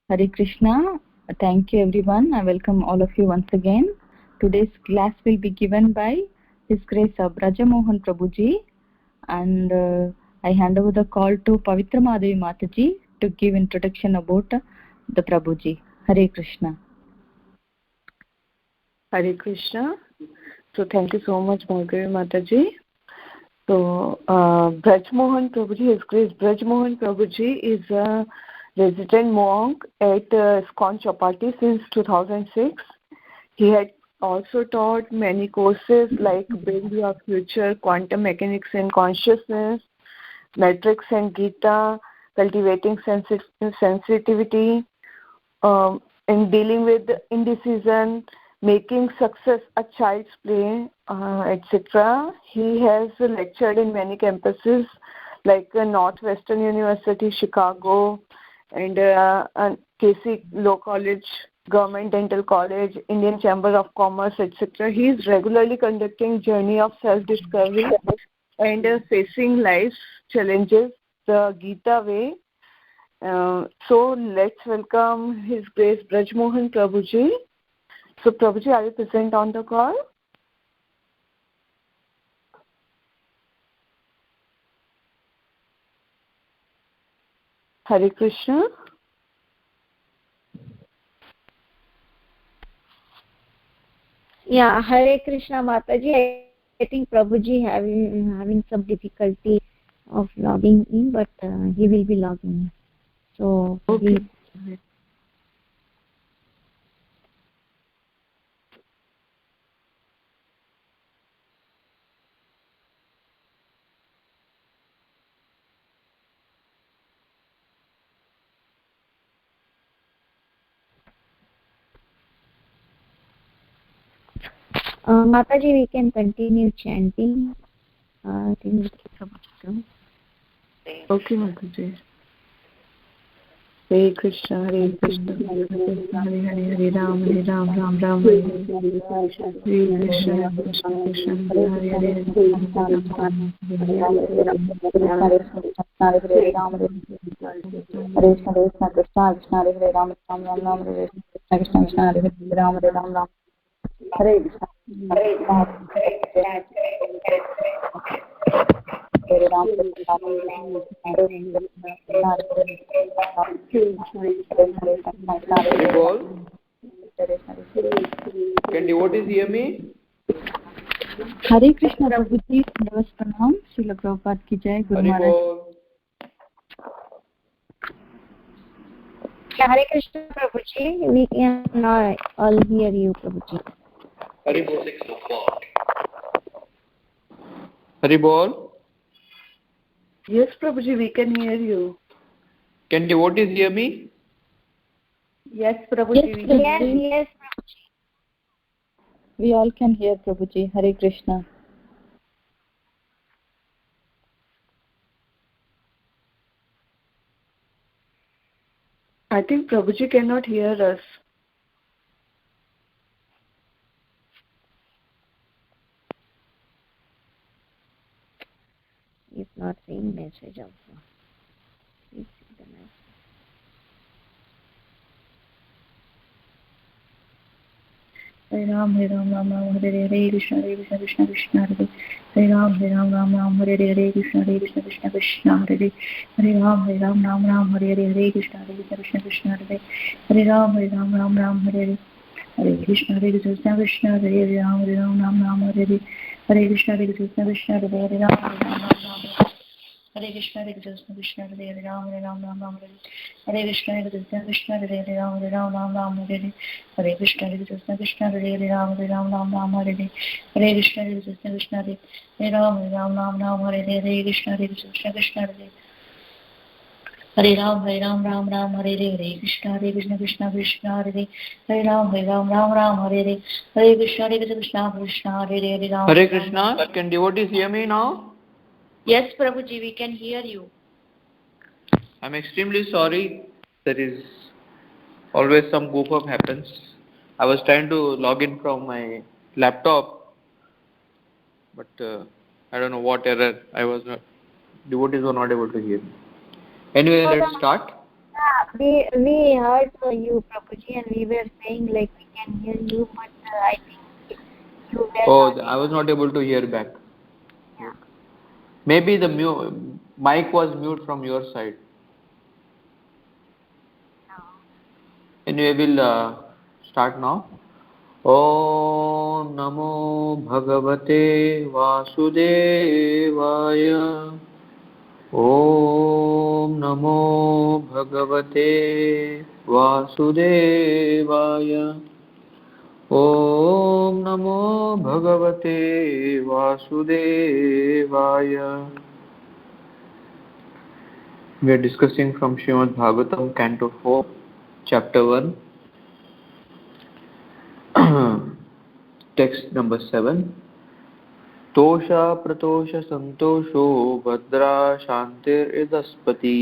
Hare Krishna. Thank you everyone. I welcome all of you once again. Today's class will be given by His Grace Brajamohan Prabhuji, and I hand over the call to Pavitra Madhavi Mataji to give introduction about the Prabhuji. Hare Krishna. Hare Krishna. So thank you so much, Bhargavi Mataji. So Brajmohan Prabhuji, His Grace Brajmohan Prabhuji is a resident monk at ISKCON Chapati since 2006. He had also taught many courses like Build Your Future, Quantum Mechanics and Consciousness, Matrix and Gita, Cultivating Sensitivity, in dealing with indecision, making success a child's play, etc. He has lectured in many campuses like Northwestern University, Chicago, and KC Law College, Government Dental College, Indian Chamber of Commerce, etc. He is regularly conducting journey of self-discovery and facing life's challenges the Gita way. So let's welcome His Grace Brajmohan Prabhuji. So Prabhuji, are you present on the call? Hare Krishna. Yeah, Hare Krishna Mataji. I think Prabhuji having some difficulty of logging in, but he will be logging in. So okay. Mataji, we can continue chanting. I think Okay, Mataji. Hare Krishna, Hare Krishna, Hare Krishna, Hare Hare, Hare Ram, Ram Ram, Hare Hare. Hare Krishna, Krishna Krishna, Hare Hare, Hare Ram, Can devotees hear me? Hare Krishna Prabhuji, Namaste Pranam, Srila Prabhupada ki Jai, Guru Maharaj. Hare Krishna Prabhuji, we can all hear you, Prabhuji. Haribol 604. Haribol? Yes, Prabhuji, we can hear you. Can devotees hear me? Yes, Prabhuji, we can hear you. Yes, We all can hear Prabhuji. Hare Krishna. I think Prabhuji cannot hear us. He's not seeing message also. Please see the message. Hare Ram, Ram Ram, Hare Hare, Krishna Krishna, Krishna Hare Hare Ram, Ram Hare Hare, Krishna Krishna, Krishna Hare Hare Ram, Ram Hare Hare, Krishna Krishna, Krishna Hare Hare Ram, Ram Hare Hare. Hare Krishna, Krishna Hare Ram, Ram Hare Hare. Hare Krishna, Krishna Hare Ram, Hare Krishna, Krishna Hare Ram, Ram Hare. Hare Krishna, Krishna Hare Ram, Ram Hare. Hare Krishna, Krishna Hare Ram, Ram Hare. Hare Krishna, Krishna Hare Ram, Ram Hare. Hare Krishna, Krishna Hare. Hare Ram, Ram Hare Hare. Krishna, Krishna Hare. Hare Ram, Ram Hare. Hare Krishna, Krishna Hare Ram. Hare Krishna. Can devotees hear me now? Yes, Prabhuji, we can hear you. I'm extremely sorry. There is always some goof up happens. I was trying to log in from my laptop, but I don't know what error. Devotees were not able to hear me. Anyway, let's start. we heard you, Prabhuji, and we were saying like we can hear you, but I think you were Oh, not I was not able to hear back. Yeah. Maybe the mic was mute from your side. Anyway, we'll start now. ॐ नमो भगवते वासुदेवाय ॐ नमो भगवते वासुदेवाय ॐ नमो भगवते वासुदेवाय. We are discussing from Srimad Bhagavatam, Canto 4, Chapter 1, text number 7. Tosha प्रतोष संतोषो Bhadra शान्तिरिदस्पति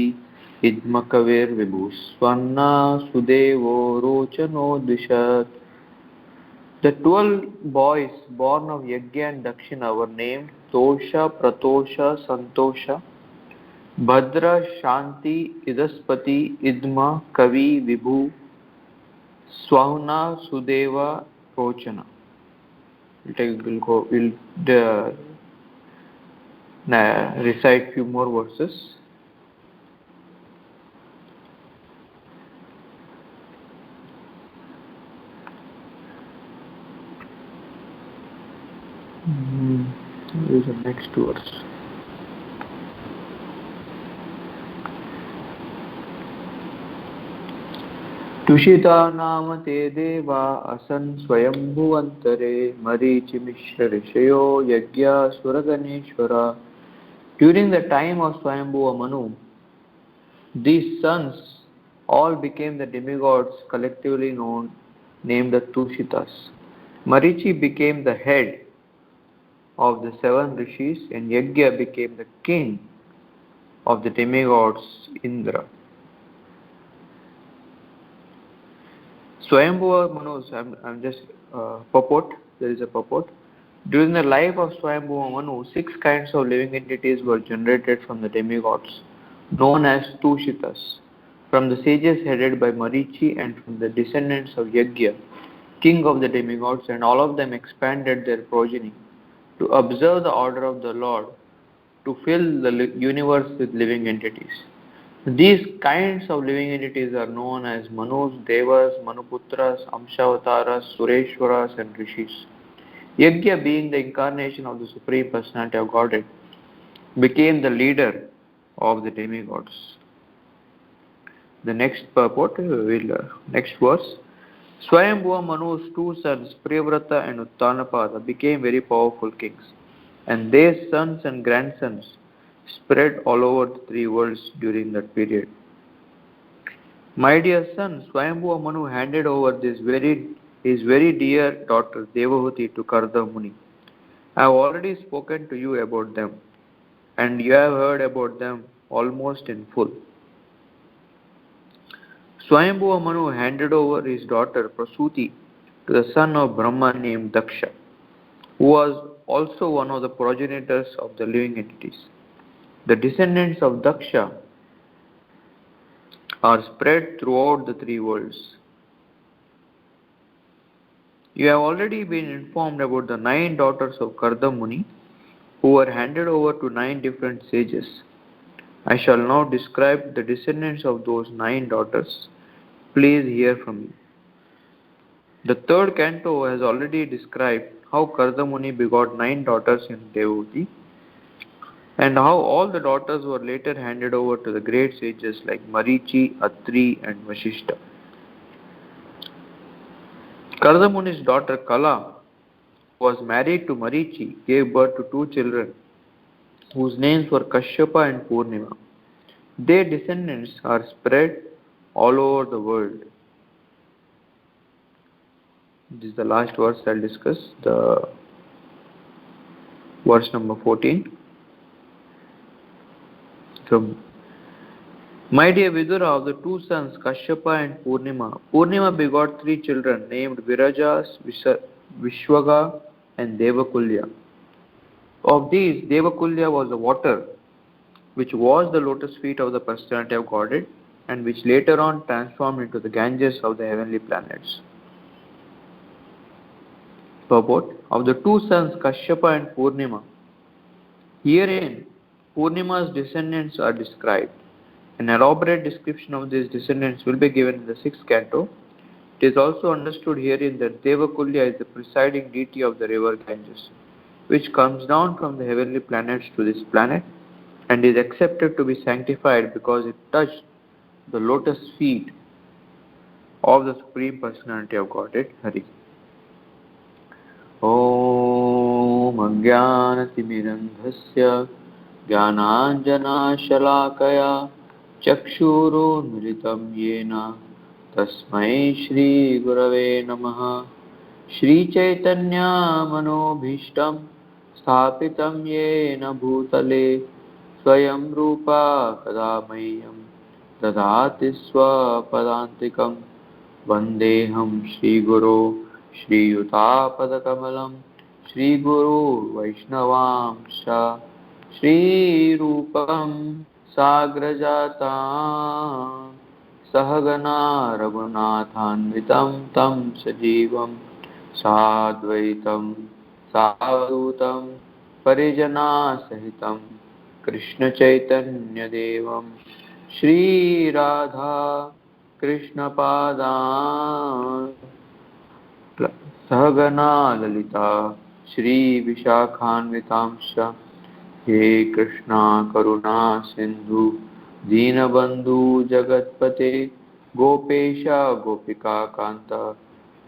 इद्मकविर्विभुस्वन्ना सुदेवो रोचनो द्विषत्. The 12 boys born of Yajna and Dakshina were named Tosha, Pratosha, Santosha, Bhadra, Shanti, Idaspati, Idma, Kavi, Vibhu, Swahna, Sudeva, Rochana. We'll recite few more verses. What is the next verse? Tushita नाम ते देवा असन् स्वयंभुवन्तरे मरीचिमिश्र ऋषयो यज्ञासुरगणेश्वरा. During the time of Swayambhuva Manu, these sons all became the demigods collectively named the Tushitas. Marichi became the head of the 7 rishis and Yajna became the king of the demigods Indra. Swayambhuva Manu, I'm just purport, there is a purport. During the life of Swayambhuva Manu, 6 kinds of living entities were generated from the demigods, known as Tushitas, from the sages headed by Marichi and from the descendants of Yajna, king of the demigods, and all of them expanded their progeny to observe the order of the Lord, to fill the universe with living entities. These kinds of living entities are known as Manus, Devas, Manuputras, Amshavataras, Sureshwaras and Rishis. Yajna, being the incarnation of the Supreme Personality of Godhead, became the leader of the demigods. The next purport, next verse. Swayambhuva Manu's 2 sons, Priyavrata and Uttanapada, became very powerful kings, and their sons and grandsons spread all over the 3 worlds during that period. My dear son, Swayambhuva Manu handed over his very dear daughter Devahuti to Karda Muni. I have already spoken to you about them, and you have heard about them almost in full. Swayambhuva Manu handed over his daughter Prasuti to the son of Brahma named Daksha, who was also one of the progenitors of the living entities. The descendants of Daksha are spread throughout the 3 worlds. You have already been informed about the 9 daughters of Karda Muni, who were handed over to 9 different sages. I shall now describe the descendants of those 9 daughters. Please hear from me. The 3rd canto has already described how Karda Muni begot 9 daughters in Devahuti, and how all the daughters were later handed over to the great sages like Marichi, Atri and Vashishta. Karda Muni's daughter Kala, who was married to Marichi, gave birth to 2 children whose names were Kashyapa and Purnima. Their descendants are spread all over the world. This is the last verse I'll discuss, the verse number 14. So, my dear Vidura, of the 2 sons Kashyapa and Purnima begot 3 children named Virajas, Vishwaga and Devakulya. Of these, Devakulya was the water which was the lotus feet of the personality of Godhead, and which later on transformed into the Ganges of the heavenly planets. Purport of the two sons Kashyapa and Purnima. Herein, Purnima's descendants are described. An elaborate description of these descendants will be given in the 6th canto. It is also understood herein that Devakulya is the presiding deity of the river Ganges, which comes down from the heavenly planets to this planet and is accepted to be sanctified because it touched the lotus feet of the Supreme Personality of Godhead, Hari. Om Ajnanatimirandhasya Jnananjanashalakaya Chakshurunmilitam Yena Tasmai Shri Gurave Namaha. Shri Chaitanya Manobhishtam Sthapitam Yena Bhutale Swayam Rupa Kadamayyam Dadati Swapadantikam Vandeham Shri Guru Shri Yutapadakamalam Shri Guru Vaishnavamsha Shri Rupam Sagrajatam Sahagana Raghunathanvitam Tam Sajivam Sadvaitam Sadhutam Parijana Sahitam Krishna Chaitanya Devam Shri Radha Krishna Padan Sahagana Lalita Shri Vishakhanvitamsha He Krishna Karuna Sindhu Deenabandhu Jagatpate Gopesha Gopika Kanta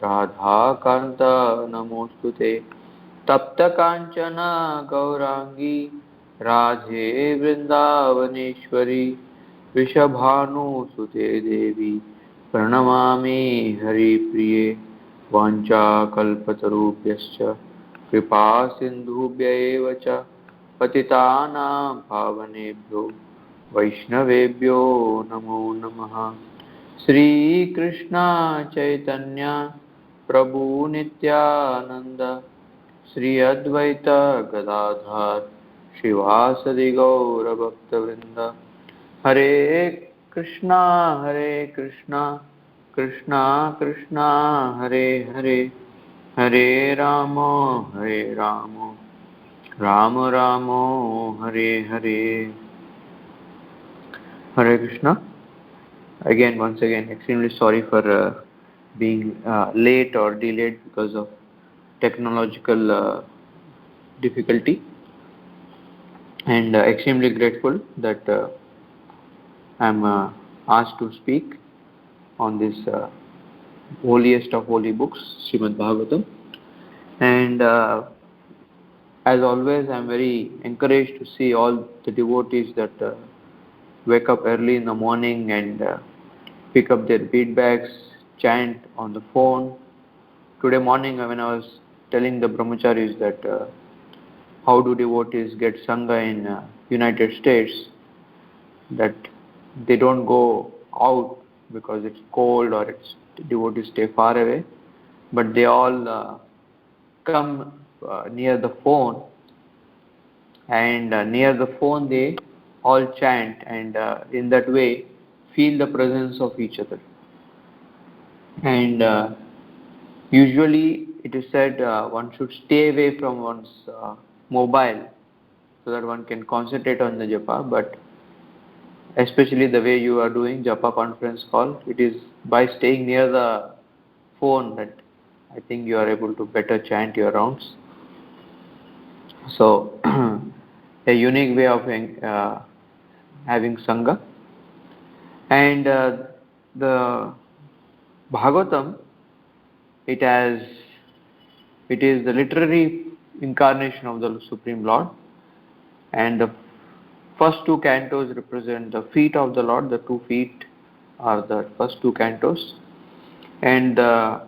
Radha Kanta Namostute Tapta Kanchana Gaurangi Radhe Vrindavaneshwari Vishabhanu Sute Devi Pranamami Hari Priye Vancha Kalpatarubhyascha Kripa Sindhubhya eva cha Patitanam Pavanebhyo Vaishnavebhyo Namo Namaha. Sri Krishna Chaitanya Prabhu Nityananda Sri Advaita Gadadhar Shivasadi Gaura Bhaktavrinda. Hare Krishna Krishna Krishna Hare Hare Hare Rama Rama Rama Hare Hare. Hare Krishna. Once again, extremely sorry for being late or delayed because of technological difficulty, and extremely grateful that I am asked to speak on this holiest of holy books, Srimad Bhagavatam. And as always, I am very encouraged to see all the devotees that wake up early in the morning and pick up their bead bags, chant on the phone. Today morning, when I was telling the brahmacharis that how do devotees get Sangha in United States, that they don't go out because it's cold or devotees stay far away, but they all come near the phone, and near the phone they all chant, and in that way feel the presence of each other. And usually it is said one should stay away from one's mobile so that one can concentrate on the japa, but especially the way you are doing japa conference call, it is by staying near the phone that I think you are able to better chant your rounds. So a unique way of having Sangha. And the Bhagavatam, it is the literary incarnation of the Supreme Lord, and the first two cantos represent the feet of the Lord. The 2 feet are the first 2 cantos, and the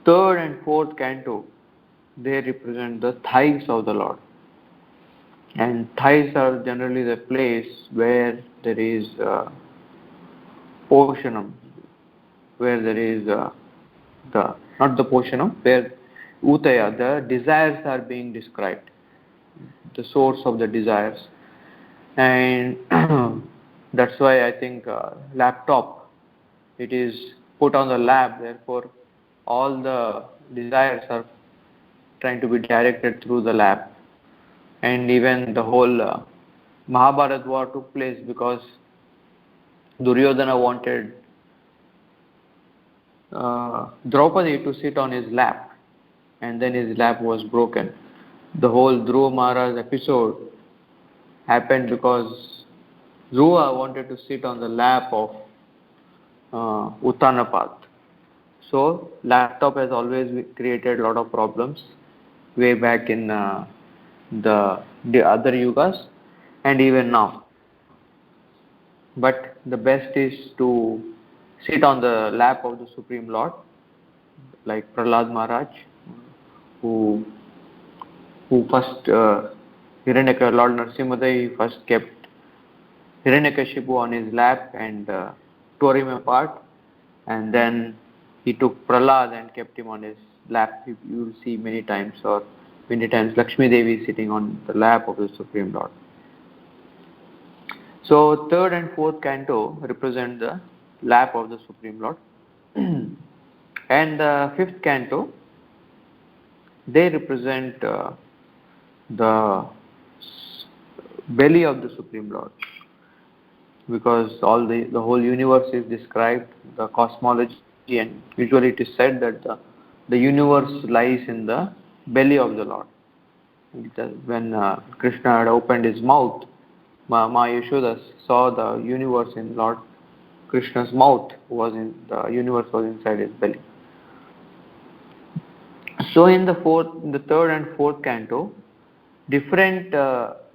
3rd and 4th canto, they represent the thighs of the Lord. And thighs are generally the place where there is poshanam, where there is not the poshanam, where utaya, the desires are being described, the source of the desires. And That's why I think laptop, it is put on the lap, therefore all the desires are trying to be directed through the lap. And even the whole Mahabharat war took place because Duryodhana wanted Draupadi to sit on his lap, and then his lap was broken. The whole Dhruva Maharaj episode happened because Dhruva wanted to sit on the lap of Uttanapat. So laptop has always created a lot of problems way back in the other yugas and even now. But the best is to sit on the lap of the Supreme Lord, like Prahlad Maharaj, who first Hiranyaka, Lord Narasimhadev first kept Hiranyakashipu on his lap and tore him apart, and then he took Prahlad and kept him on his lap. You will see many times, or many times Lakshmi Devi sitting on the lap of the Supreme Lord. So third and fourth canto represent the lap of the Supreme Lord, and the fifth canto, they represent the belly of the Supreme Lord, because all the whole universe is described, the cosmology, and usually it is said that the universe lies in the belly of the Lord. When Krishna had opened his mouth, Ma Yashoda saw the universe in Lord Krishna's mouth, the universe was inside his belly. So in the third and fourth canto, different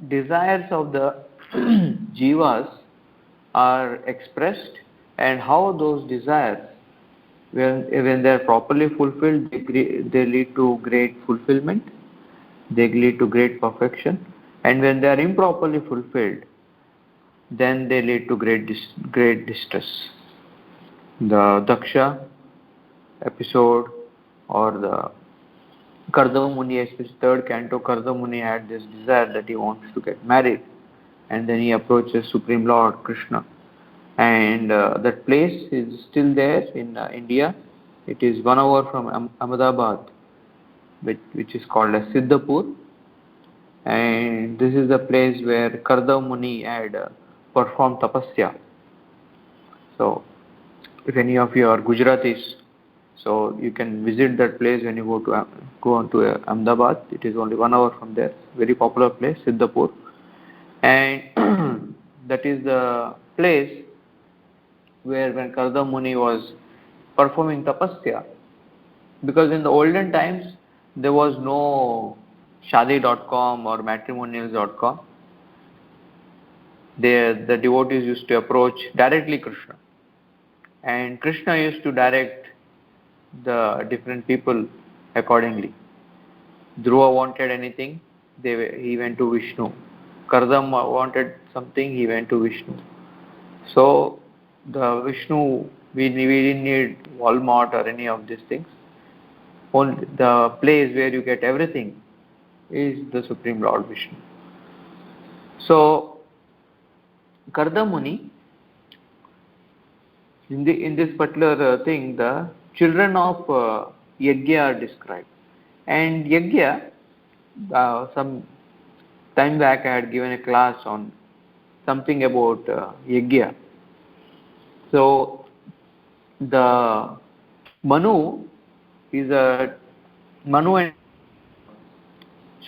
desires of the jivas are expressed, and how those desires, when they are properly fulfilled, they lead to great fulfillment, they lead to great perfection, and when they are improperly fulfilled, then they lead to great distress. The Daksha episode, or the Kardama Muni, especially third canto, Kardama Muni had this desire that he wants to get married, and then he approaches Supreme Lord Krishna, and that place is still there in India. It is 1 hour from Ahmedabad, which is called as Siddhapur, and this is the place where Kardama Muni had performed tapasya. So if any of you are Gujaratis, so you can visit that place when you go on to Ahmedabad. It is only 1 hour from there. Very popular place, Siddhapur, and that is the place where when Kardama Muni was performing tapasya, because in the olden times there was no shadi.com or matrimonials.com. The devotees used to approach directly Krishna, and Krishna used to direct the different people accordingly. Dhruva wanted anything, he went to Vishnu. Kardama wanted something, he went to Vishnu. So the Vishnu, we didn't need Walmart or any of these things. Only the place where you get everything is the Supreme Lord Vishnu. So Kardama Muni, in this particular thing, the children of Yajna are described. And Yajna, some time back I had given a class on something about Yajna. So the Manu is Manu and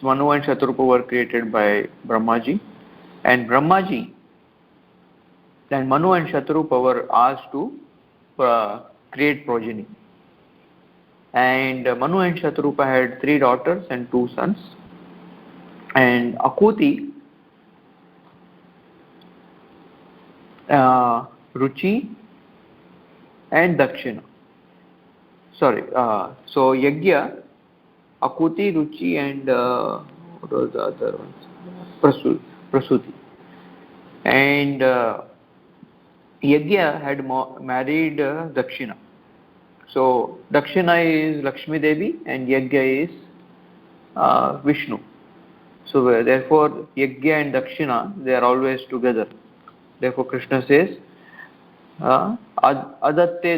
Shatrupa were created by Brahmaji, and Brahmaji and Manu and Shatrupa were asked to create progeny. And Manu and Shatrupa had 3 daughters and 2 sons. And Akuti, Ruchi, and Dakshina. Sorry, so Yajna, Akuti, Ruchi, and what was the other ones? Prasuti. And Yajna had married Dakshina. So Dakshina is Lakshmi Devi and Yajna is Vishnu. So therefore Yajna and Dakshina, they are always together. Therefore, Krishna says, Adatte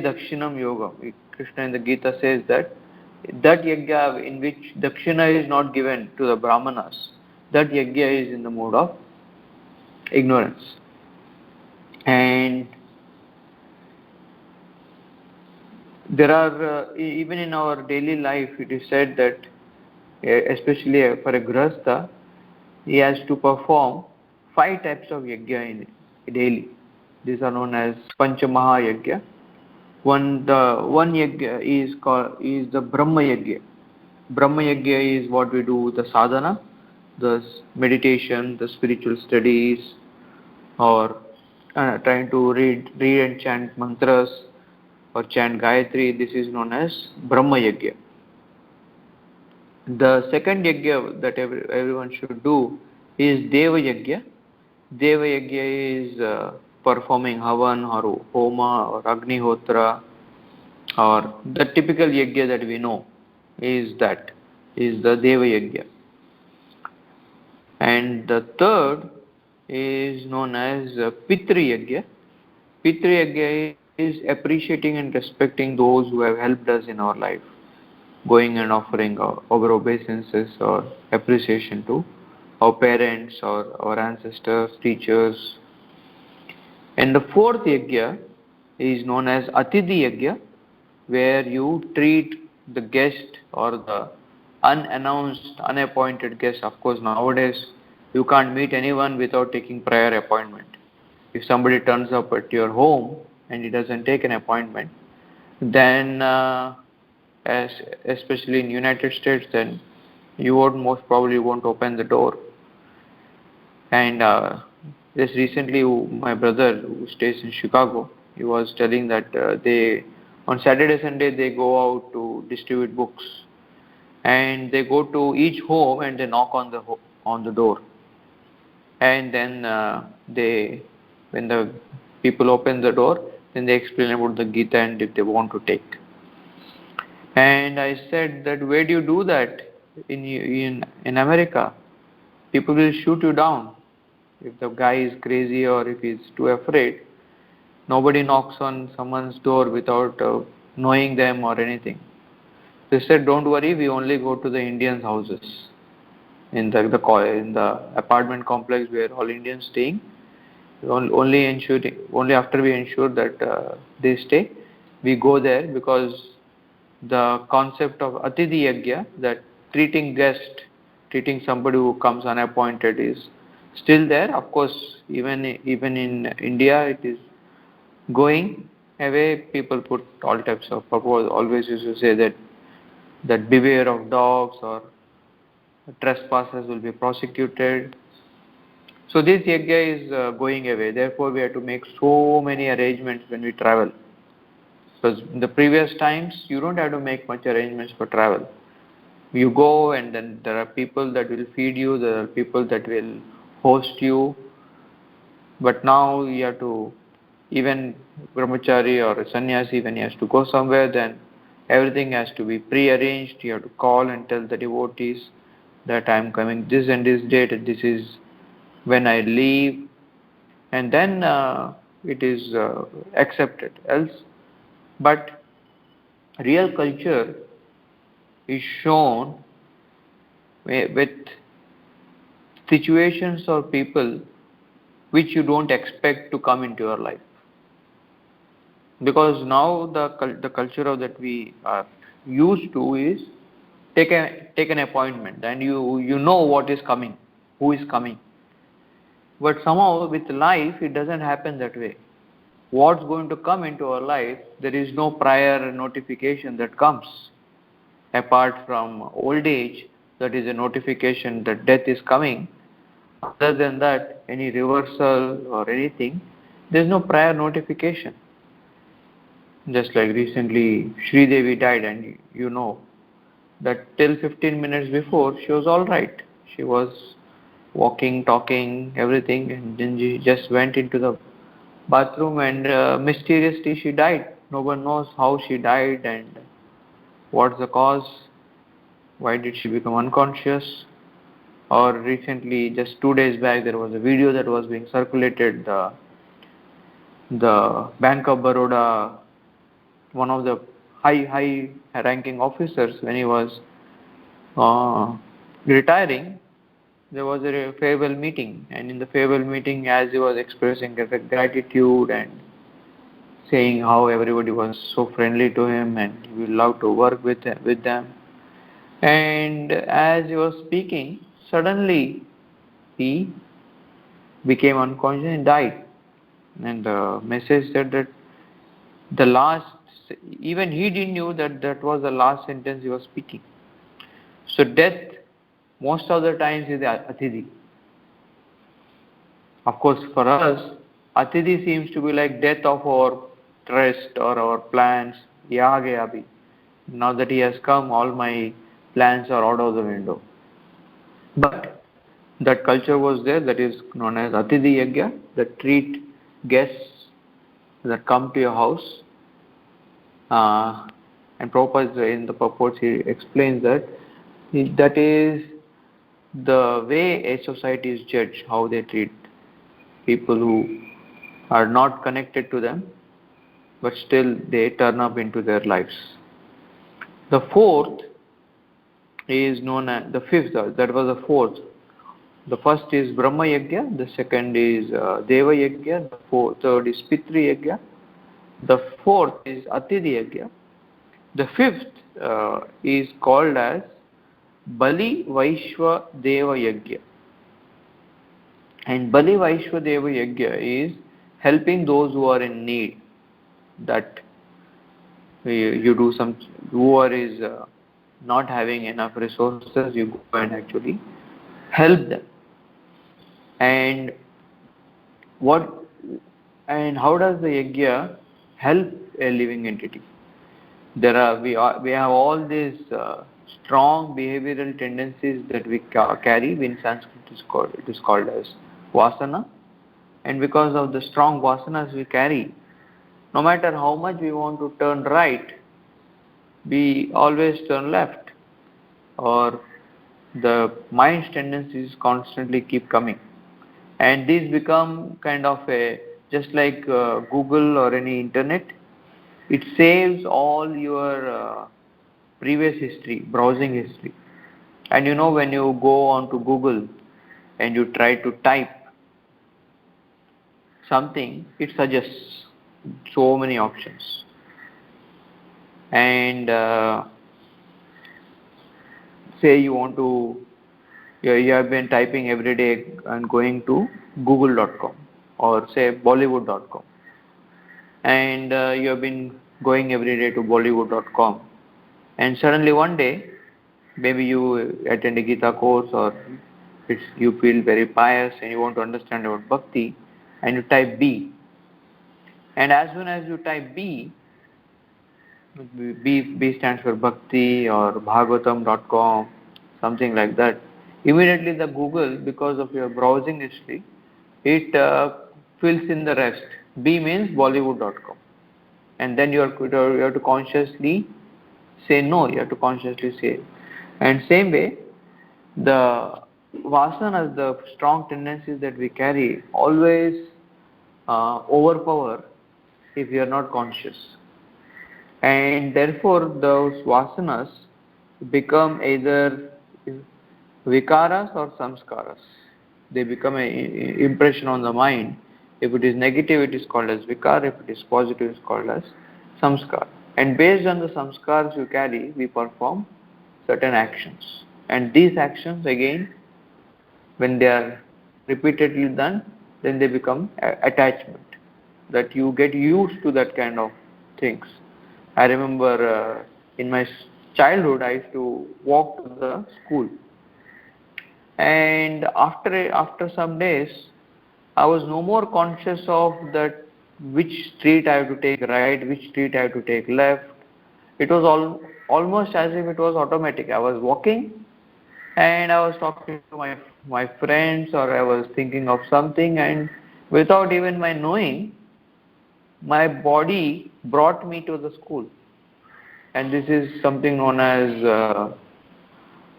Dakshinam Yogam. Krishna in the Gita says that yajna in which Dakshina is not given to the Brahmanas, that yajna is in the mode of ignorance. And there are, even in our daily life, it is said that, especially for a grahastha, he has to perform 5 types of yajna in daily. These are known as Pancha Maha Yajna. The one yajna is the Brahma Yajna. Brahma Yajna is what we do, the sadhana, the meditation, the spiritual studies, or trying to read and chant mantras or chant Gayatri. This is known as Brahma Yajna. The second yajna that everyone should do is Deva Yajna. Deva Yajna is performing Havan or Homa or Agnihotra, or the typical Yajna that we know is the Deva Yajna. And the third is known as Pitri Yajna. Pitri Yajna is appreciating and respecting those who have helped us in our life, going and offering our obeisances or appreciation to our parents or our ancestors, teachers. And the fourth yajna is known as Atidhi Yajna, where you treat the guest or the unannounced, unappointed guest. Of course, nowadays you can't meet anyone without taking prior appointment. If somebody turns up at your home and he doesn't take an appointment, then as especially in United States, then you most probably won't open the door. And just recently, my brother who stays in Chicago, he was telling that they on Saturday, Sunday they go out to distribute books, and they go to each home and they knock on the door, and then when the people open the door, then they explain about the Gita and if they want to take. And I said that, where do you do that? In America, people will shoot you down. If the guy is crazy or if he's too afraid, nobody knocks on someone's door without knowing them or anything. They said, don't worry, we only go to the Indians' houses. In the apartment complex where all Indians staying, only after we ensure that they stay, we go there, because the concept of Atidhi Yajna, that treating somebody who comes unappointed, is still there. Of course, even in India, it is going away. People put all types of purpose. Always used to say that beware of dogs, or trespassers will be prosecuted. So this yajna is going away. Therefore, we have to make so many arrangements when we travel. Because in the previous times, you don't have to make much arrangements for travel. You go, and then there are people that will feed you, there are people that will host you. But now you have to, even brahmachari or a sannyasi, when he has to go somewhere, then everything has to be pre-arranged. You have to call and tell the devotees that I am coming this and this date, and this is when I leave, and then it is accepted. Else, but real culture is shown with situations or people which you don't expect to come into your life. Because now the culture of that we are used to is take an appointment, and you know what is coming, who is coming. But somehow with life it doesn't happen that way. What's going to come into our life, there is no prior notification that comes. Apart from old age, that is a notification that death is coming. Other than that, any reversal or anything, there is no prior notification. Just like recently, Sri Devi died, and you know that till 15 minutes before, she was all right. She was walking, talking, everything, and then she just went into the bathroom, and mysteriously she died. No one knows how she died and what's the cause. Why did she become unconscious? Or recently, just 2 days back, there was a video that was being circulated. the Bank of Baroda, one of the high ranking officers, when he was retiring, there was a farewell meeting, and in the farewell meeting, as he was expressing gratitude and saying how everybody was so friendly to him and he would love to work with them, and as he was speaking, suddenly he became unconscious and died. And the message said that the last, even he didn't knew that that was the last sentence he was speaking. So death, most of the times, is the Atithi. Of course, for us, Atithi seems to be like death of our trust or our plans. Ya gaya abhi. Now that he has come, all my plans are out of the window. But that culture was there, that is known as Atithi Yagya, that treat guests that come to your house. And Prabhupada in the purports he explains that that is the way a society is judged, how they treat people who are not connected to them, but still they turn up into their lives. The fourth is known as the fifth, that was the fourth. The first is Brahma Yagya, the second is Deva Yagya, the third is Pitri Yagya, the fourth is Atithi Yagya, the fifth is called as Bali Vaishwa Deva Yagya. And Bali Vaishwa Deva Yagya is helping those who are in need, that you do some, whoever is not having enough resources, you go and actually help them. And what and how does the yagya help a living entity? We have all these strong behavioral tendencies that we carry. In Sanskrit it is called as vasana, and because of the strong vasanas we carry, no matter how much we want to turn right, we always turn left, or the mind's tendencies constantly keep coming, and these become kind of a, just like Google or any internet, it saves all your previous history, browsing history. And you know, when you go on to Google and you try to type something, it suggests so many options. And say you want to, you have been typing every day and going to google.com or say bollywood.com, and you have been going every day to bollywood.com, and suddenly one day maybe you attend a Gita course, or you feel very pious and you want to understand about bhakti, and you type B, and as soon as you type B stands for bhakti or bhagavatam.com, something like that, immediately the Google, because of your browsing history, it fills in the rest. B means bollywood.com, and then you have to consciously say no, you have to consciously say. And same way, the vasanas, the strong tendencies that we carry, always overpower if we are not conscious. And therefore those vasanas become either vikaras or samskaras. They become an impression on the mind. If it is negative, it is called as vikar. If it is positive, it is called as samskar. And based on the samskars you carry, we perform certain actions. And these actions again, when they are repeatedly done, then they become attachment, that you get used to that kind of things. I remember in my childhood I used to walk to the school, and after some days I was no more conscious of that which street I have to take right, which street I have to take left. It was almost as if it was automatic. I was walking and I was talking to my friends, or I was thinking of something, and without even my knowing, my body brought me to the school. And this is something known as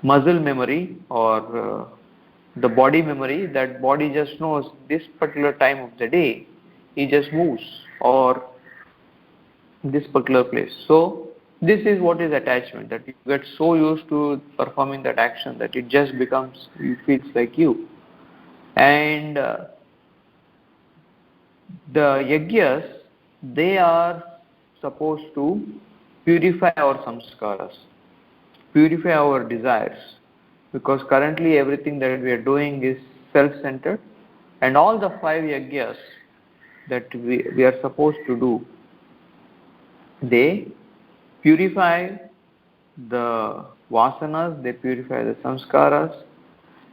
muscle memory, or the body memory, that body just knows this particular time of the day he just moves, or this particular place. So this is what is attachment, that you get so used to performing that action that it just becomes, it feels like you. And the yajnas, they are supposed to purify our samskaras, purify our desires, because currently everything that we are doing is self-centered, and all the 5 yajnas that we are supposed to do, they purify the vasanas, they purify the samskaras,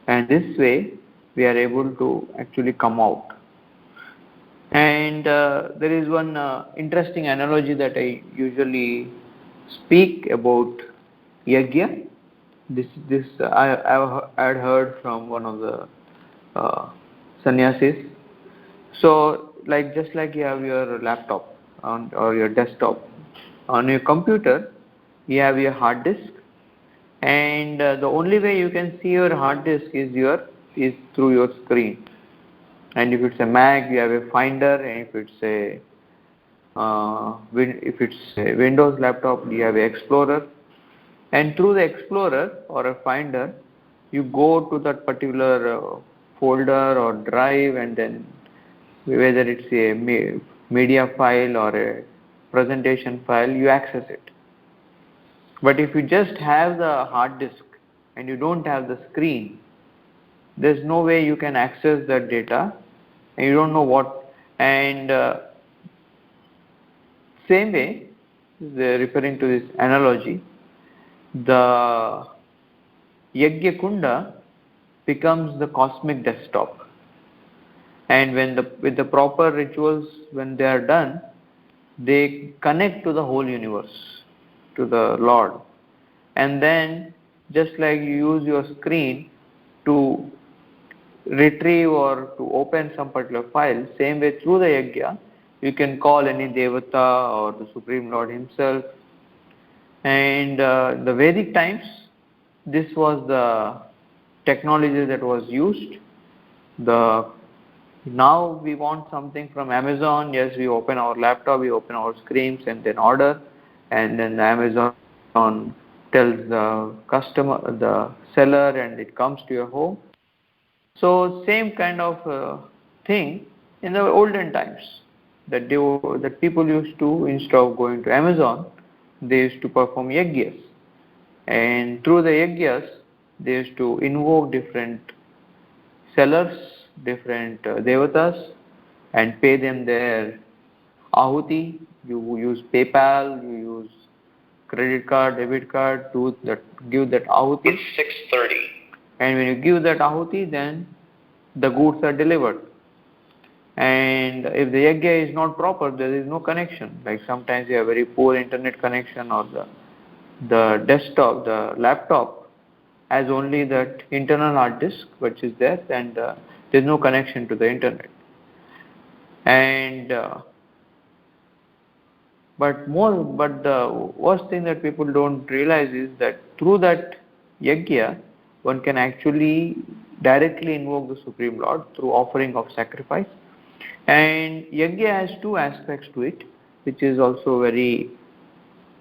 and this way we are able to actually come out. And there is one interesting analogy that I usually speak about yajna. This I had heard from one of the sannyasis. So, like just like you have your laptop or your desktop, on your computer, you have your hard disk, and the only way you can see your hard disk is through your screen. And if it's a Mac, you have a Finder, and if it's a Windows laptop, you have a Explorer. And through the Explorer or a Finder, you go to that particular folder or drive, and then whether it's a media file or a presentation file, you access it. But if you just have the hard disk and you don't have the screen, there's no way you can access that data, and you don't know what. And same way, referring to this analogy, the Yajna Kunda becomes the cosmic desktop. And with the proper rituals, when they are done, they connect to the whole universe, to the Lord. And then, just like you use your screen to retrieve or to open some particular file, same way through the yajna, you can call any devata or the Supreme Lord himself. And the Vedic times, this was the technology that was used. Now we want something from Amazon. Yes, we open our laptop, we open our screens and then order, and then Amazon tells the customer, the seller, and it comes to your home. So same kind of thing in the olden times, that people used to, instead of going to Amazon, they used to perform yajnas, and through the yajnas they used to invoke different sellers, different devatas, and pay them their ahuti. You use PayPal, you use credit card, debit card to give that ahuti. It's 6:30. And when you give that ahuti, then the goods are delivered. And if the yajna is not proper, there is no connection. Like sometimes you have very poor internet connection, or the desktop, the laptop has only that internal hard disk which is there, and there's no connection to the internet. And but the worst thing that people don't realize is that through that yajna, one can actually directly invoke the Supreme Lord through offering of sacrifice. And yajna has 2 aspects to it, which is also very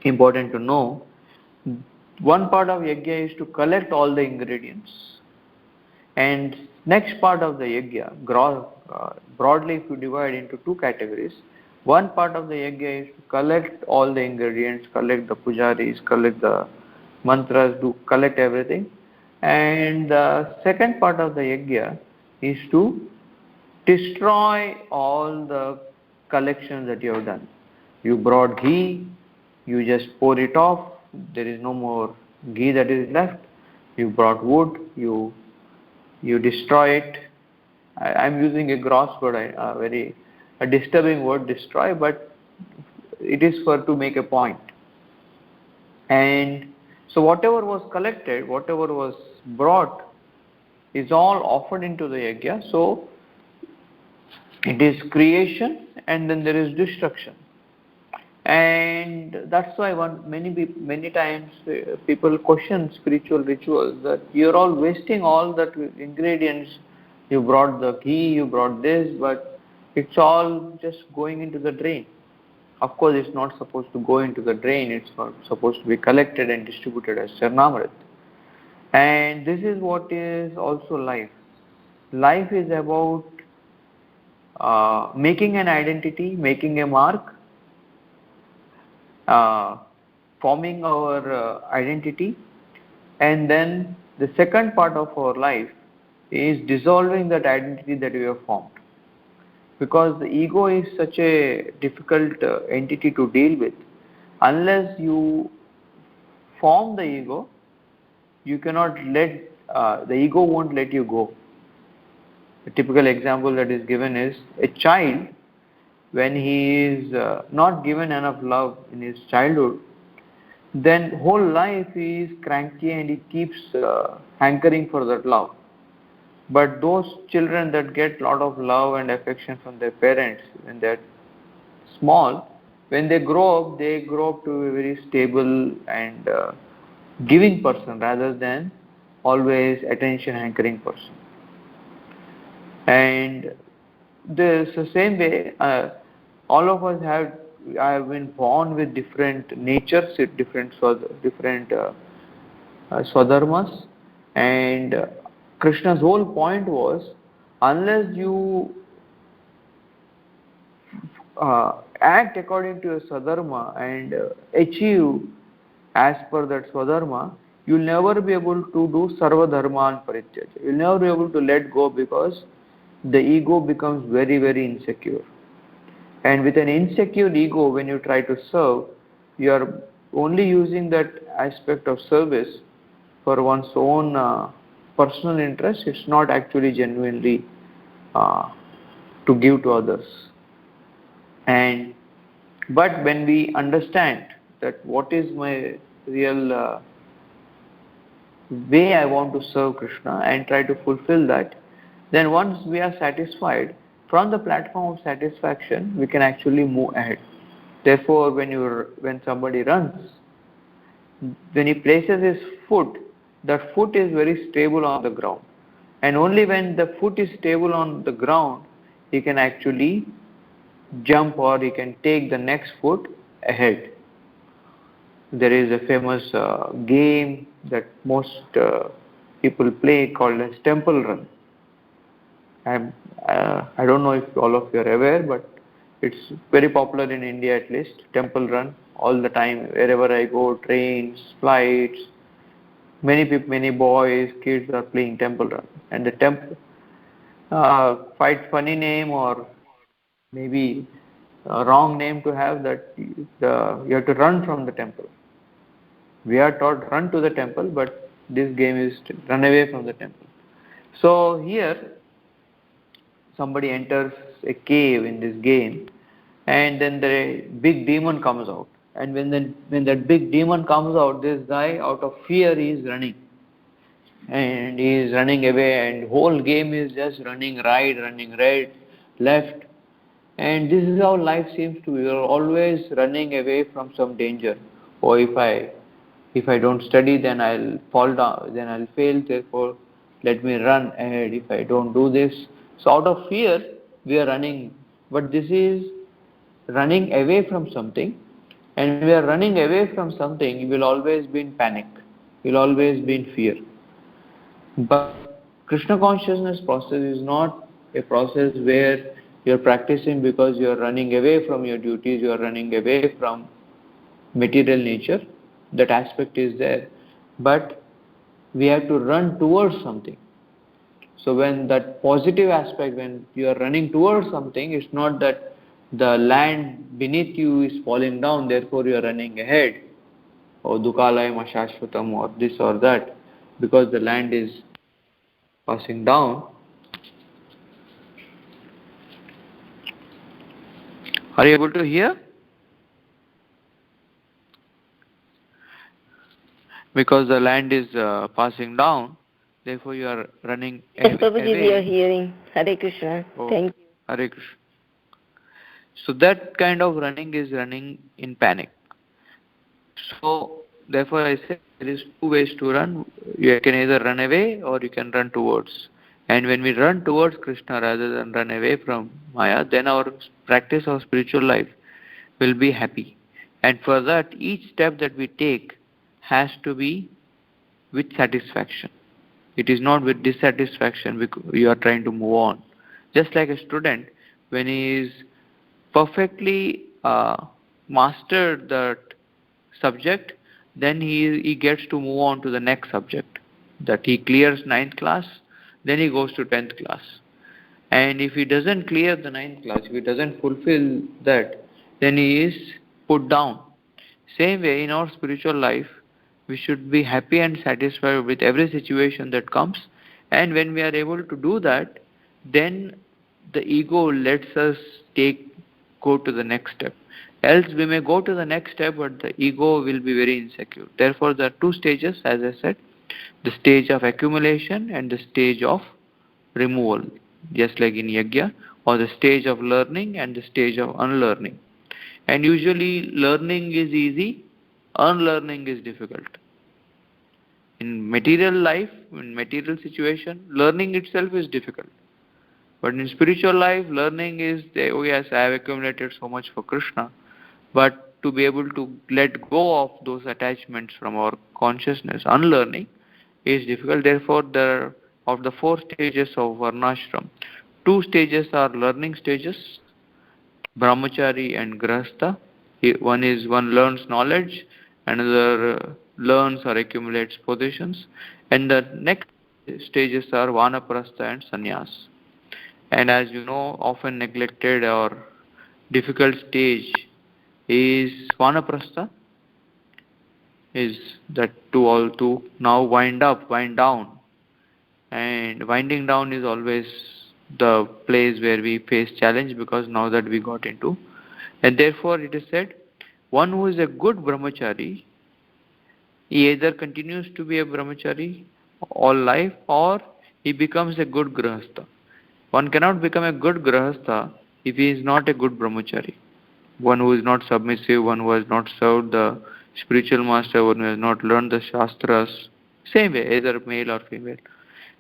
important to know. One part of yajna is to collect all the ingredients, and next part of the yajna, broadly if you divide into 2 categories, one part of the yajna is to collect all the ingredients, collect the pujaris, collect the mantras, collect everything, and the second part of the yajna is to destroy all the collections that you have done. You brought ghee, you just pour it off, there is no more ghee that is left. You brought wood, you destroy it. I'm using a gross word, a disturbing word, destroy, but it is to make a point. And so whatever was collected, whatever was brought, is all offered into the yajna. So it is creation, and then there is destruction. And that's why many times people question spiritual rituals, that you're all wasting all that ingredients. You brought the ghee, you brought this, but it's all just going into the drain. Of course, it's not supposed to go into the drain, it's supposed to be collected and distributed as Charnamrit. And this is what is also life. Life is about making an identity, making a mark, uh, forming our identity, and then the second part of our life is dissolving that identity that we have formed. Because the ego is such a difficult entity to deal with. Unless you form the ego, you cannot the ego won't let you go. A typical example that is given is a child, when he is not given enough love in his childhood, then whole life he is cranky and he keeps hankering for that love. But those children that get lot of love and affection from their parents when they're small, when they grow up to a very stable and giving person rather than always attention hankering person. And the same way, all of us have been born with different natures, with different swadharmas, and Krishna's whole point was, unless you act according to your swadharma and achieve as per that swadharma, you'll never be able to do sarva dharman parityaja. You'll never be able to let go, because the ego becomes very, very insecure. And with an insecure ego, when you try to serve, you are only using that aspect of service for one's own personal interest. It's not actually genuinely to give to others. And but when we understand that what is my real way I want to serve Krishna and try to fulfill that, then once we are satisfied, from the platform of satisfaction, we can actually move ahead. Therefore, when somebody runs, when he places his foot, that foot is very stable on the ground. And only when the foot is stable on the ground, he can actually jump, or he can take the next foot ahead. There is a famous game that most people play called as Temple Run. I don't know if all of you are aware, but it's very popular in India at least. Temple Run, all the time, wherever I go, trains, flights, many people, many boys, kids are playing Temple Run. And the temple, quite funny name, or maybe a wrong name to have, that you have to run from the temple. We are taught run to the temple, but this game is to run away from the temple. So here somebody enters a cave in this game, and then the big demon comes out. And when that big demon comes out, this guy, out of fear, he is running. And he is running away, and whole game is just running right, left. And this is how life seems to be. You are always running away from some danger. Or if I don't study, then I'll fall down, then I'll fail, therefore let me run ahead. If I don't do this, so out of fear we are running. But this is running away from something, and when we are running away from something, you will always be in panic, you will always be in fear. But Krishna consciousness process is not a process where you are practicing because you are running away from your duties, you are running away from material nature. That aspect is there, but we have to run towards something. So when that positive aspect, when you are running towards something, it's not that the land beneath you is falling down, therefore you are running ahead, or dukalayam ashashvatam, or this or that, because the land is passing down. Are you able to hear? Because the land is passing down, therefore you are running Yes, Prabhuji, away. we are hearing. Hare Krishna. Oh, Thank you. Hare Krishna. So that kind of running is running in panic. So therefore I say there is two ways to run. You can either run away or you can run towards. And when we run towards Krishna rather than run away from Maya, then our practice of spiritual life will be happy. And for that, each step that we take has to be with satisfaction. It is not with dissatisfaction because you are trying to move on. Just like a student, when he is perfectly mastered that subject, then he gets to move on to the next subject. That he clears ninth class, then he goes to 10th class. And if he doesn't clear the ninth class, if he doesn't fulfill that, then he is put down. Same way, in our spiritual life, we should be happy and satisfied with every situation that comes. And when we are able to do that, then the ego lets us go to the next step. Else we may go to the next step, but the ego will be very insecure. Therefore, there are two stages, as I said, the stage of accumulation and the stage of removal, just like in yajna, or the stage of learning and the stage of unlearning. And usually learning is easy, unlearning is difficult. In material life, in material situation, learning itself is difficult. But in spiritual life, learning is, oh yes, I have accumulated so much for Krishna. But to be able to let go of those attachments from our consciousness, unlearning, is difficult. Therefore, of the four stages of Varnashram, two stages are learning stages, Brahmachari and Grahastha. One learns knowledge, another learns or accumulates positions, and the next stages are Vanaprastha and Sannyas. And as you know, often neglected or difficult stage is Vanaprastha, is that to now wind up, wind down. And winding down is always the place where we face challenge, because now that we got into. And therefore it is said, one who is a good brahmachari, he either continues to be a brahmachari all life, or he becomes a good grahastha. One cannot become a good grahastha if he is not a good brahmachari. One who is not submissive, one who has not served the spiritual master, one who has not learned the shastras, same way, either male or female.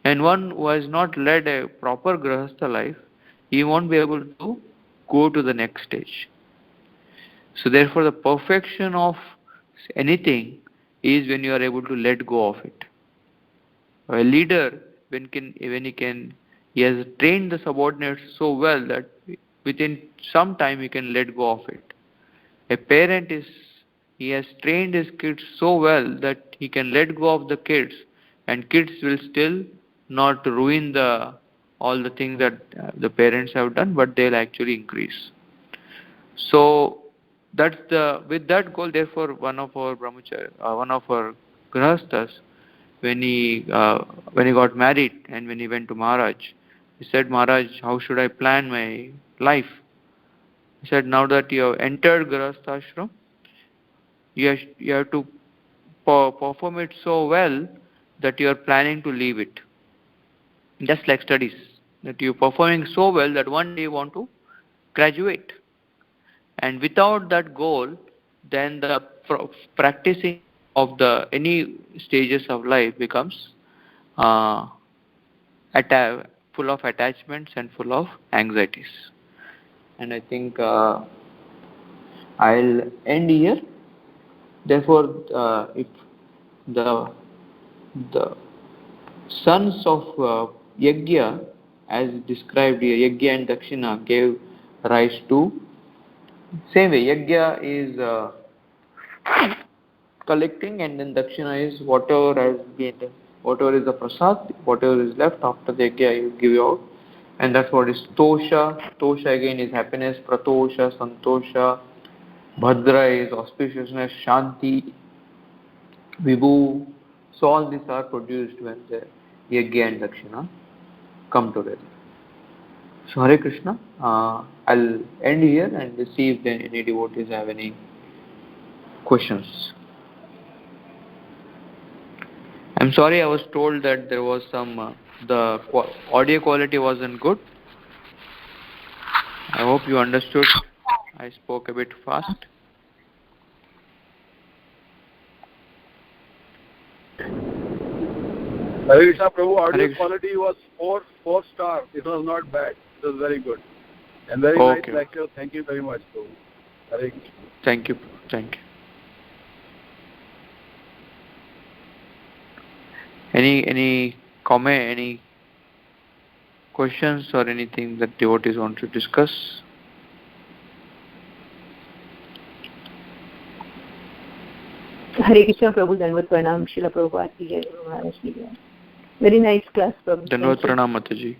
And one who has not led a proper grahastha life, he won't be able to go to the next stage. So therefore the perfection of anything is when you are able to let go of it. A leader, he has trained the subordinates so well that within some time he can let go of it. A parent he has trained his kids so well that he can let go of the kids, and kids will still not ruin all the things that the parents have done, but they'll actually increase. So with that goal. Therefore, one of our grahasthas, when he got married and when he went to Maharaj, he said, Maharaj, how should I plan my life? He said, now that you have entered grahastha ashram, you have to perform it so well that you are planning to leave it. Just like studies, that you are performing so well that one day you want to graduate. And without that goal, then the practicing of the any stages of life becomes uh, full of attachments and full of anxieties. And I think I'll end here. Therefore, if the sons of Yajna, as described here, Yajna and Dakshina gave rise to. Same way, Yajna is collecting, and then Dakshina is whatever is the prasad, whatever is left after the Yajna you give out. And that's what is Tosha. Tosha again is happiness, Pratosha, Santosha. Bhadra is auspiciousness, Shanti, Vibhu. So all these are produced when the Yajna and Dakshina come together. So Hare Krishna, I'll end here and see if any devotees have any questions. I'm sorry, I was told that there was some, the audio quality wasn't good. I hope you understood. I spoke a bit fast. Hare Krishna Prabhu, Hare audio Krishna. quality was four star. It was not bad. It was very good. And very Okay. nice lecture. Thank you very much, Prabhu. Hare Krishna. Thank you. Thank you. Any comment, any questions or anything that devotees want to discuss? Hare Krishna Prabhu, Dandavat Pranam, Srila Prabhupada ki jai, Maharaj ki jai. Very nice class, Prabhu. Dandavat Pranam Mataji.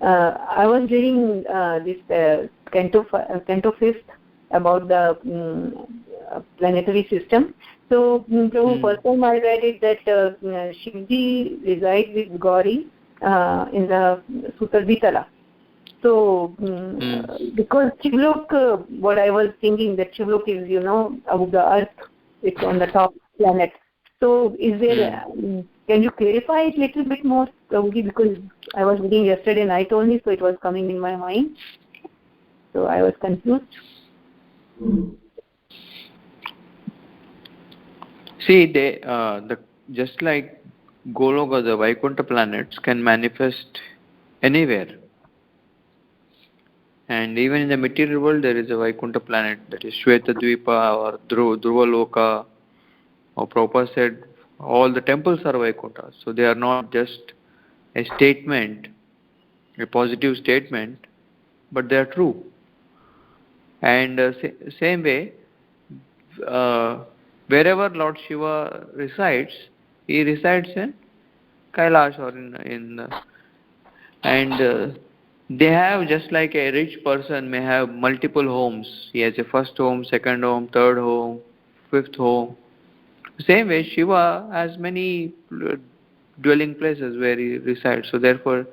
I was reading this Canto 5th about the planetary system. So, Prabhu, first time I read it that Shivji resides with Gauri in the Sutarditala. So, because Shivlok, what I was thinking that Shivlok is, above the earth, it's on the top planet. So, is there, can you clarify it a little bit more, Prabhuji, because I was reading yesterday night only, so it was coming in my mind. So, I was confused. See, just like Goloka, the Vaikuntha planets can manifest anywhere. And even in the material world, there is a Vaikuntha planet, that is Shvetadvipa or Dhruvaloka. Or Prabhupada said, all the temples are Vaikuntha. So they are not just a statement, a positive statement, but they are true. And same way, wherever Lord Shiva resides, he resides in Kailash or they have, just like a rich person may have multiple homes. He has a first home, second home, third home, fifth home. Same way, Shiva has many dwelling places where he resides. So therefore,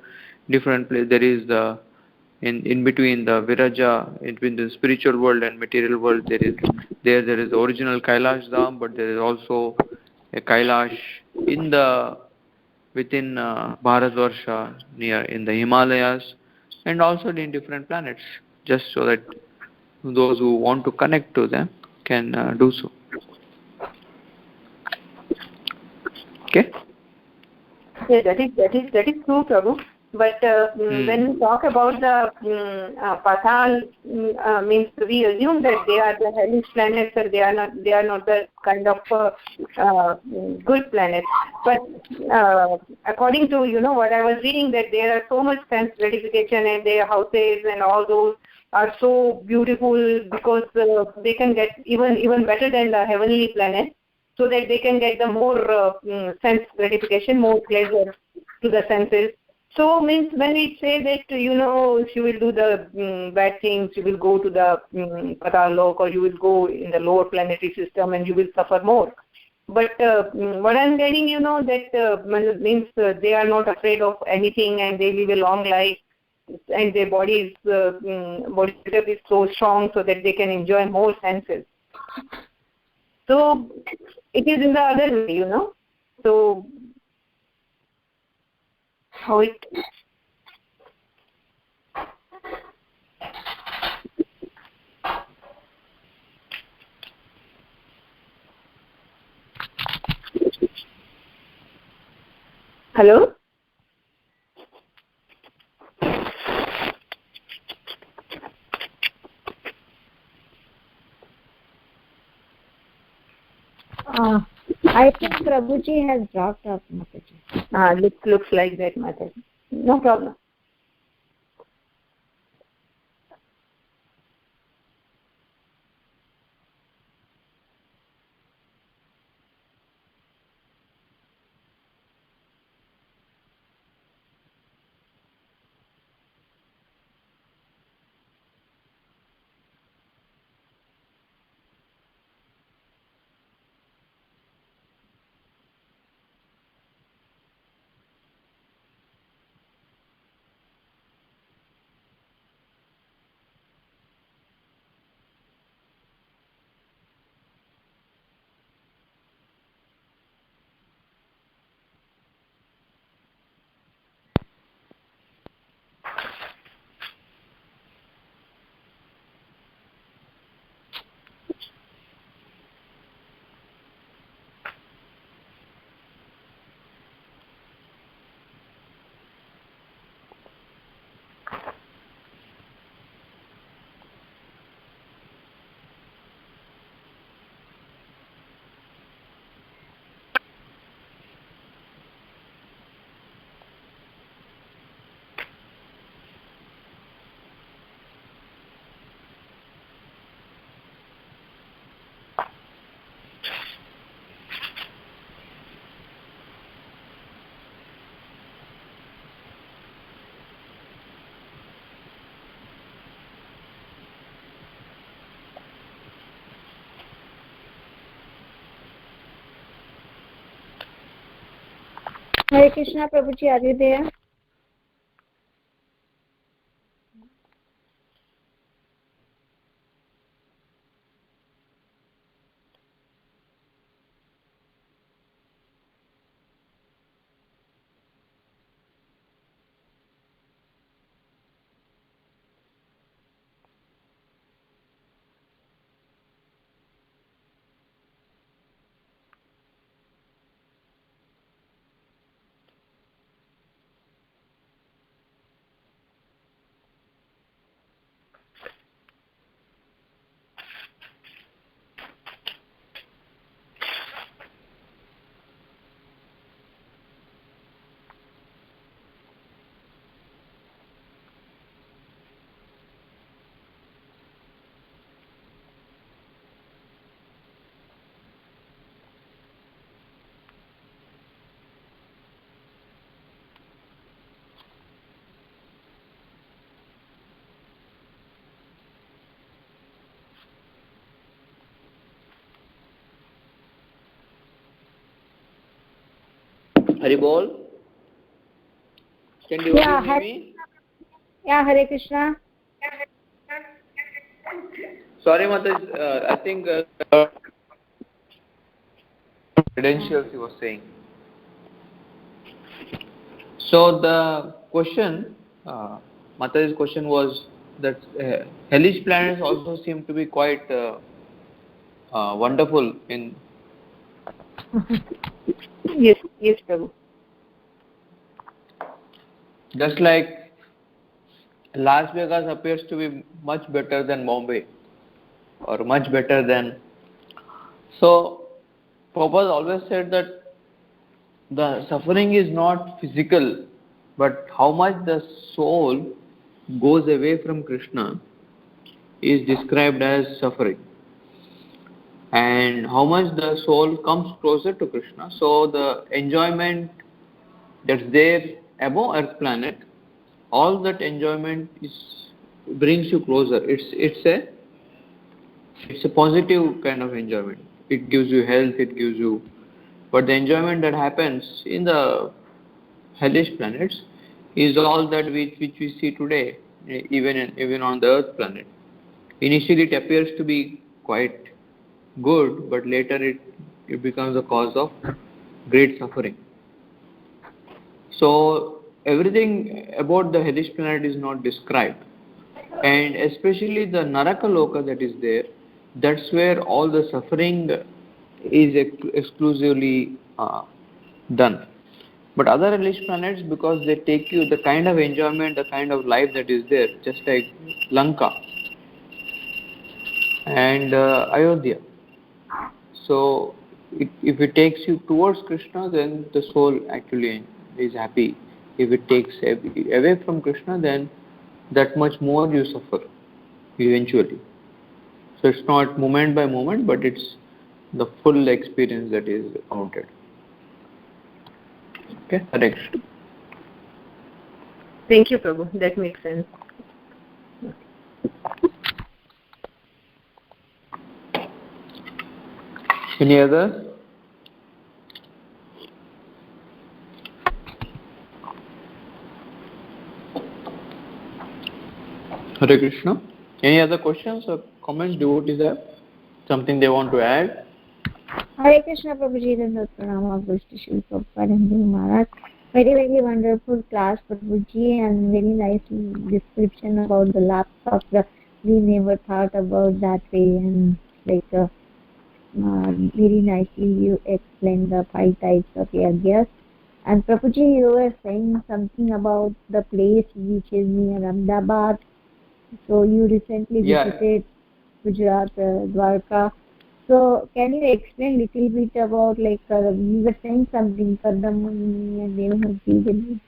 different place there is the in between the Viraja, in between the spiritual world and material world. There is the original Kailash Dham, but there is also a Kailash within Bharatvarsha, near in the Himalayas, and also in different planets. Just so that those who want to connect to them can do so. Okay. Yeah, that is true, Prabhu. But when we talk about the Patal, means we assume that they are the hellish planets, or they are not the kind of good planets. But according to what I was reading, that there are so much sense gratification, and their houses and all those are so beautiful because they can get even better than the heavenly planets, so that they can get the more sense gratification, more pleasure to the senses. So means when we say that, if you will do the bad things, you will go to the Patal Lok, or you will go in the lower planetary system and you will suffer more. But what I'm getting, that means they are not afraid of anything, and they live a long life, and their body setup is so strong so that they can enjoy more senses. So it is in the other way, So how it? Hello? I think Prabhuji has dropped off, Mataji. Looks like that, Mataji. No problem. Hare Krishna, Prabhuji, are you there? Haribol, can you hear me? Yeah, Hare Krishna. Sorry, Mataj, I think credentials he was saying. So the question, Mataj's question was that hellish planets also seem to be quite wonderful in. Yes, Prabhu. Just like Las Vegas appears to be much better than Bombay or much better than. So Prabhupada always said that the suffering is not physical, but how much the soul goes away from Krishna is described as suffering. And how much the soul comes closer to Krishna. So the enjoyment that's there above Earth planet, all that enjoyment brings you closer. It's a positive kind of enjoyment. It gives you health, but the enjoyment that happens in the hellish planets is all that which we see today, even on the Earth planet. Initially it appears to be quite good, but later it becomes a cause of great suffering. So everything about the hellish planet is not described, and especially the Naraka Loka that is there, that's where all the suffering is exclusively done. But other hellish planets, because they take you the kind of enjoyment, the kind of life that is there, just like Lanka and Ayodhya. So if it takes you towards Krishna, then the soul actually is happy. If it takes away from Krishna, then that much more you suffer eventually. So it's not moment by moment, but it's the full experience that is counted. Okay, Hare Krishna. Thank you, Prabhu. That makes sense. Any other? Hare Krishna. Any other questions or comments devotees have? Something they want to add? Hare Krishna, Prabhuji, Dandot Pranama, Ghoshti Shri Prabhupada and Guru Maharaj. Very, very wonderful class, Prabhuji, and very nice description about the laptop. We never thought about that way, and very nicely you explained the 5 types of yagyas. And Prabhuji, you were saying something about the place which is near Ahmedabad. So you recently visited Gujarat, Dwarka. So can you explain little bit about you were saying something Kardamuni and they have given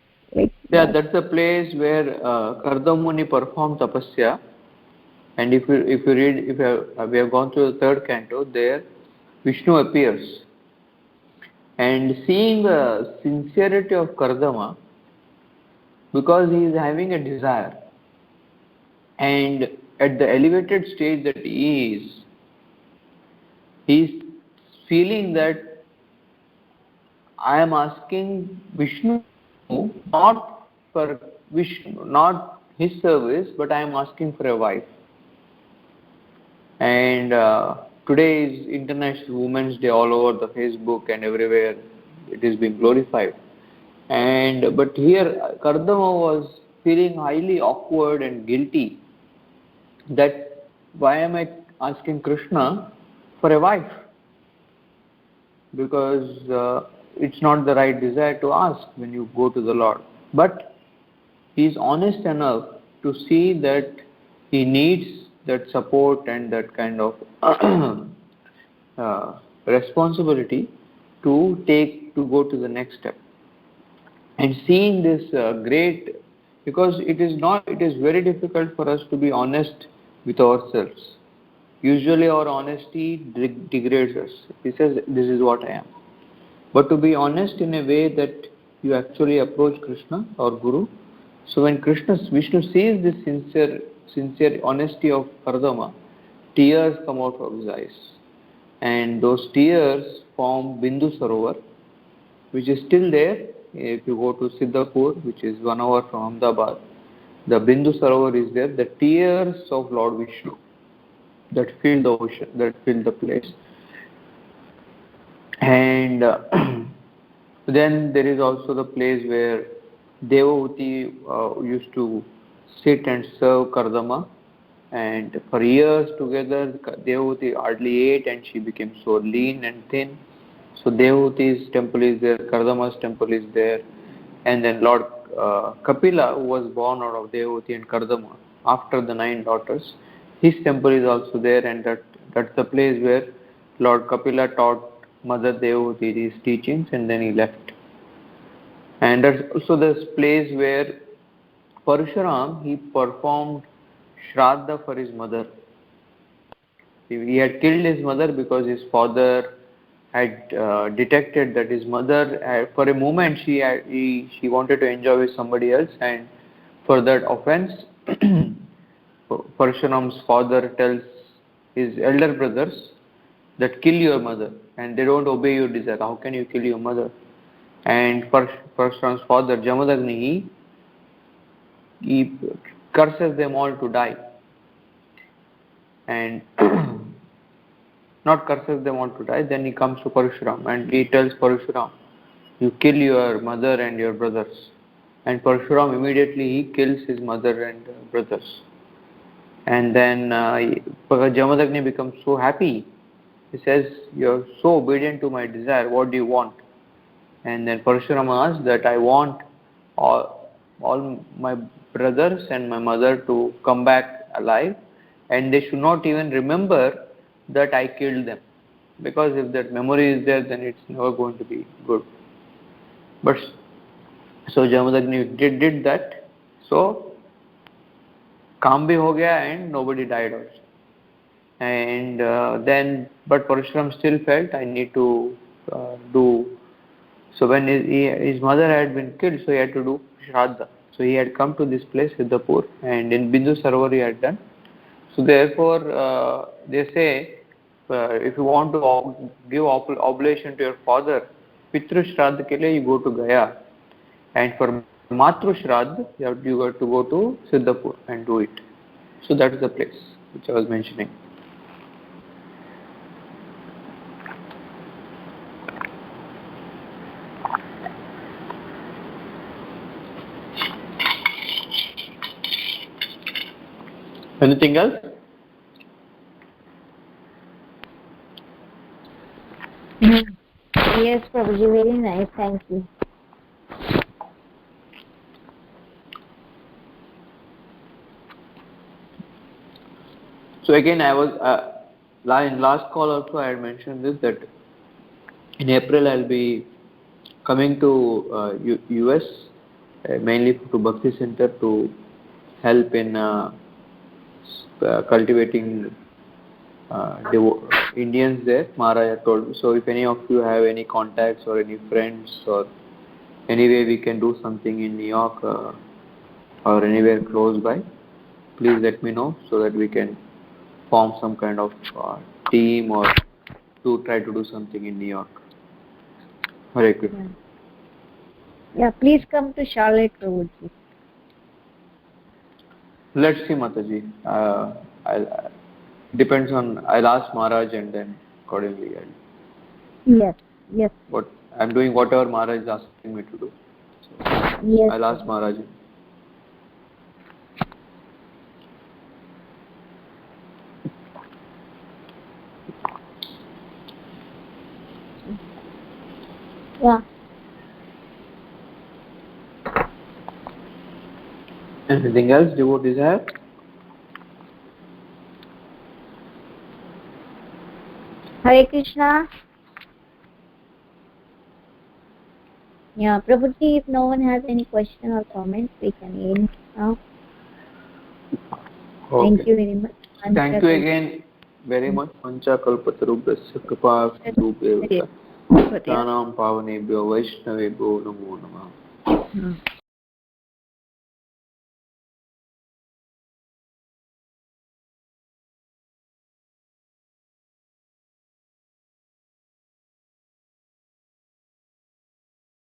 That's the place where Kardamuni performed tapasya. And if you read, we have gone through the 3rd canto, there Vishnu appears. And seeing the sincerity of Kardama, because he is having a desire, and at the elevated stage that he is feeling that I am asking Vishnu not for Vishnu, not his service, but I am asking for a wife. And today is International Women's Day all over the Facebook and everywhere. It is being glorified. And but here Kardama was feeling highly awkward and guilty that why am I asking Krishna for a wife? Because it's not the right desire to ask when you go to the Lord. But he is honest enough to see that he needs that support and that kind of responsibility to go to the next step. And seeing this great, because it is very difficult for us to be honest with ourselves. Usually our honesty degrades us. He says, this is what I am. But to be honest in a way that you actually approach Krishna or Guru. So when Vishnu sees this sincere honesty of Kardama, tears come out of his eyes. And those tears form Bindu Sarovar, which is still there. If you go to Siddhapur, which is 1 hour from Ahmedabad, the Bindu Sarovar is there. The tears of Lord Vishnu that fill the ocean, that fill the place. And then there is also the place where Devahuti used to sit and serve Kardama, and for years together Devahuti hardly ate and she became so lean and thin. So Devahuti's temple is there, Kardama's temple is there, and then Lord Kapila, who was born out of Devahuti and Kardama after the 9 daughters, his temple is also there, and that's the place where Lord Kapila taught Mother Devahuti his teachings, and then he left. And that's also this place where Parshuram, he performed Shraddha for his mother. He had killed his mother because his father had detected that his mother, for a moment, she wanted to enjoy with somebody else, and for that offense, Parshuram's father tells his elder brothers that kill your mother, and they don't obey your desire. How can you kill your mother? And Parshuram's father, Jamadagni, he curses them all to die. And not curses them all to die, then he comes to Parshuram and he tells Parshuram, you kill your mother and your brothers. And Parshuram immediately he kills his mother and brothers. And then Jamadagni becomes so happy. He says, you're so obedient to my desire, what do you want? And then Parshuram asks that I want all my brothers and my mother to come back alive, and they should not even remember that I killed them. Because if that memory is there, then it's never going to be good. But so Jamadagni did that. So काम भी हो गया and nobody died also. And then, but Parshuram still felt I need to do. So when his mother had been killed, so he had to do Shraddha. So he had come to this place, Siddhapur, and in Bindu Sarovar he had done. So therefore, they say, if you want to give oblation to your father, Pitru Shraddha ke liye you go to Gaya. And for Matru Shraddha, you have to go to Siddhapur and do it. So that is the place which I was mentioning. Anything else? Yes, Prabhuji, very nice. Thank you. So again, I was in last call also I had mentioned this, that in April I'll be coming to US, mainly to Bhakti Center to help in cultivating Indians there. Maharaj told me. So if any of you have any contacts or any friends or any way we can do something in New York or anywhere close by, please let me know so that we can form some kind of team or to try to do something in New York. Hare Krishna. Yeah, please come to Charlotte, Prabhuji. Let's see, Mataji. Depends on. I'll ask Maharaj and then accordingly. Yes, yes, But I'm doing whatever Maharaj is asking me to do. So yes. I'll ask Maharaj. Yeah. Anything else devotees have? Hare Krishna. Yeah, Prabhuji, if no one has any question or comment, we can end now. Okay. Thank you very much. Thank you again very much. Pancha kalpatarubhyasya kripa sindhubhyeva Jnanam pavanebhyo vaishnavebhyo namo namah.